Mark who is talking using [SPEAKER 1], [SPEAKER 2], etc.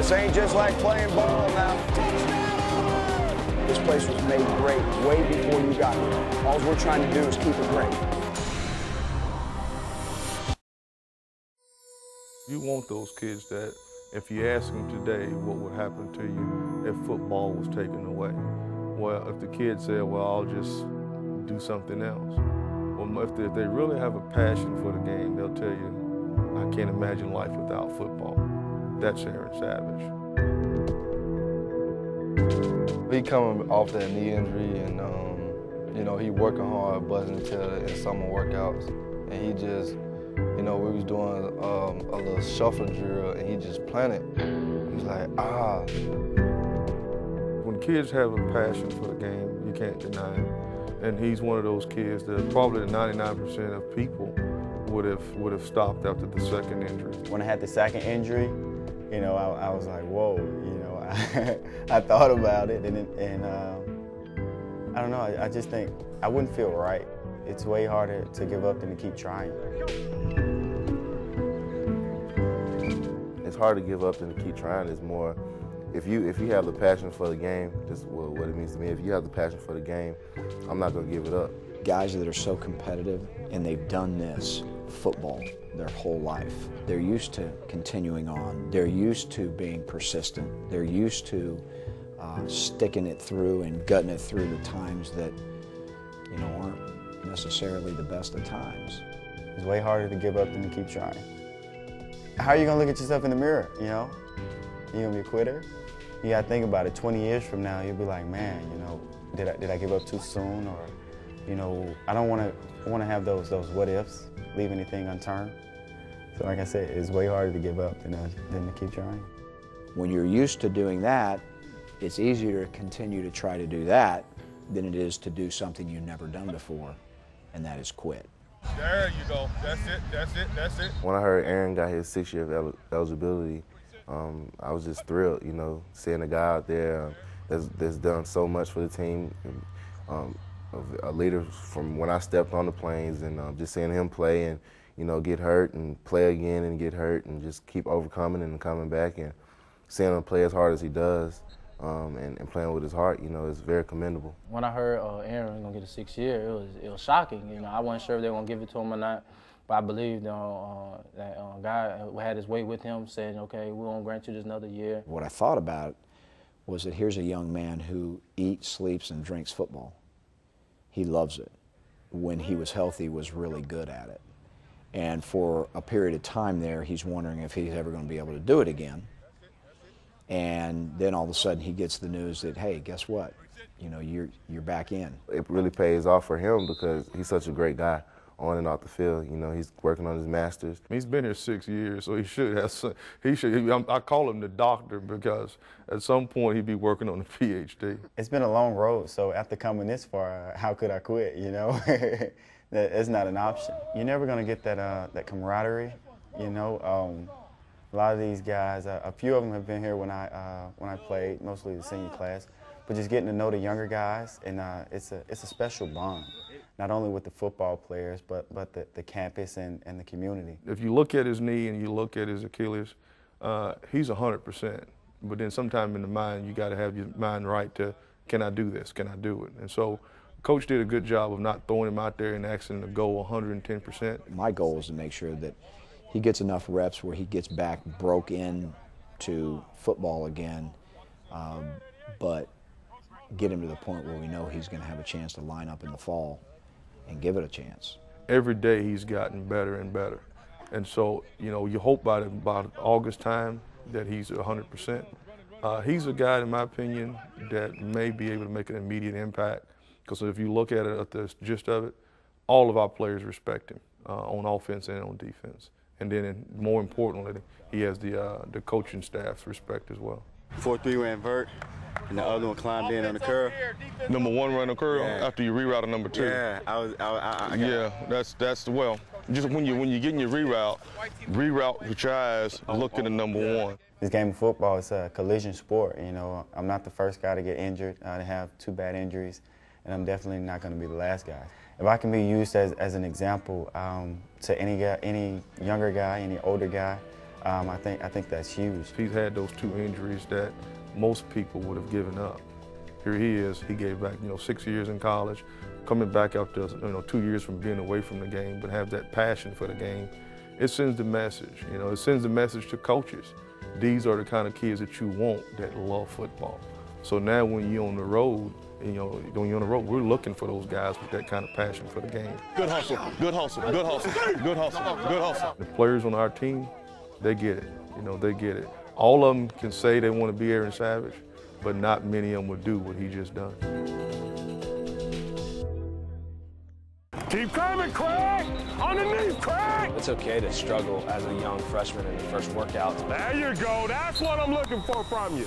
[SPEAKER 1] This ain't just like playing ball now. This place was made great way before you got here. All we're trying to do is keep it great.
[SPEAKER 2] You want those kids that, if you ask them today what would happen to you if football was taken away. Well, if the kid said, well, I'll just do something else. Well, if they really have a passion for the game, they'll tell you, I can't imagine life without football. That's Aaron Savage.
[SPEAKER 3] He coming off that knee injury and, you know, he working hard, busting his tail in summer workouts. And he just, you know, we was doing a little shuffle drill and he just planted. He was like, ah.
[SPEAKER 2] When kids have a passion for the game, you can't deny it. And he's one of those kids that probably 99% of people would have stopped after the second injury.
[SPEAKER 4] When I had the second injury, you know, I was like, whoa, you know, I thought about it, and I don't know, I just think I wouldn't feel right. It's way harder to give up than to keep trying.
[SPEAKER 5] It's hard to give up than to keep trying. It's more, if you have the passion for the game, just what it means to me, if you have the passion for the game, I'm not going to give it up.
[SPEAKER 6] Guys that are so competitive and they've done this, football, their whole life. They're used to continuing on. They're used to being persistent. They're used to sticking it through and gutting it through the times that, you know, aren't necessarily the best of times.
[SPEAKER 4] It's way harder to give up than to keep trying. How are you gonna look at yourself in the mirror, you know? You gonna be a quitter? You gotta think about it. 20 years from now, you'll be like, man, you know, did I give up too soon? Or, you know, I wanna have those what ifs, leave anything unturned. So like I said, it's way harder to give up than to keep trying.
[SPEAKER 6] When you're used to doing that, it's easier to continue to try to do that than it is to do something you've never done before, and that is quit.
[SPEAKER 2] There you go. That's it, that's it, that's it.
[SPEAKER 5] When I heard Aaron got his 6-year eligibility, I was just thrilled, you know, seeing a guy out there that's done so much for the team, a leader from when I stepped on the plains, and just seeing him play and, you know, get hurt and play again and get hurt and just keep overcoming and coming back, and seeing him play as hard as he does and playing with his heart, you know, is very commendable.
[SPEAKER 7] When I heard Aaron was gonna get a 6th year, it was shocking. You know, I wasn't sure if they were gonna give it to him or not, but I believed that God had his way with him, saying, okay, we're gonna grant you this another year.
[SPEAKER 6] What I thought about was that here's a young man who eats, sleeps, and drinks football. He loves it. When he was healthy, was really good at it. And for a period of time there, he's wondering if he's ever going to be able to do it again. And then all of a sudden he gets the news that, hey, guess what? You know, you're back in.
[SPEAKER 5] It really pays off for him because he's such a great guy on and off the field. You know, he's working on his master's.
[SPEAKER 2] He's been here 6 years, so he should have some, I call him the doctor because at some point he'd be working on a PhD.
[SPEAKER 4] It's been a long road, so after coming this far, how could I quit, you know? It's not an option. You're never gonna get that camaraderie, you know? A lot of these guys, a few of them have been here when I played, mostly the senior class, but just getting to know the younger guys, and it's a special bond, not only with the football players, but the campus and the community.
[SPEAKER 2] If you look at his knee and you look at his Achilles, he's 100%. But then sometime in the mind, you gotta have your mind right to, can I do this, can I do it? And so Coach did a good job of not throwing him out there and asking him to go 110%.
[SPEAKER 6] My goal is to make sure that he gets enough reps where he gets back, broke in to football again, but get him to the point where we know he's going to have a chance to line up in the fall and give it a chance.
[SPEAKER 2] Every day he's gotten better and better. And so, you know, you hope by about August time that he's 100%. He's a guy, in my opinion, that may be able to make an immediate impact, because if you look at it at the gist of it, all of our players respect him on offense and on defense. And then, more importantly, he has the coaching staff's respect as well.
[SPEAKER 8] 4-3 ran vert, and the other one climbed in on the curl.
[SPEAKER 2] Number one ran the curl after you reroute a number 2.
[SPEAKER 8] Yeah,
[SPEAKER 2] yeah, that's well. Just when you're getting your reroute with your eyes, look at the number 1.
[SPEAKER 4] This game of football is a collision sport. You know, I'm not the first guy to get injured, to have 2 bad injuries, and I'm definitely not going to be the last guy. If I can be used as an example to any younger guy, any older guy, I think that's huge.
[SPEAKER 2] He's had those 2 injuries that most people would have given up. Here he is, he gave back, 6 years in college, coming back after, 2 years from being away from the game, but have that passion for the game. It sends the message, it sends the message to coaches. These are the kind of kids that you want that love football. So now when you're on the road, when you're on the road, we're looking for those guys with that kind of passion for the game.
[SPEAKER 9] Good hustle, good hustle, good hustle, good hustle, good hustle.
[SPEAKER 2] The players on our team, they get it, they get it. All of them can say they want to be Aaron Savage, but not many of them would do what he just done.
[SPEAKER 9] Keep coming, Craig! Underneath, Craig!
[SPEAKER 10] It's okay to struggle as a young freshman in the first workouts.
[SPEAKER 9] There you go. That's what I'm looking for from you.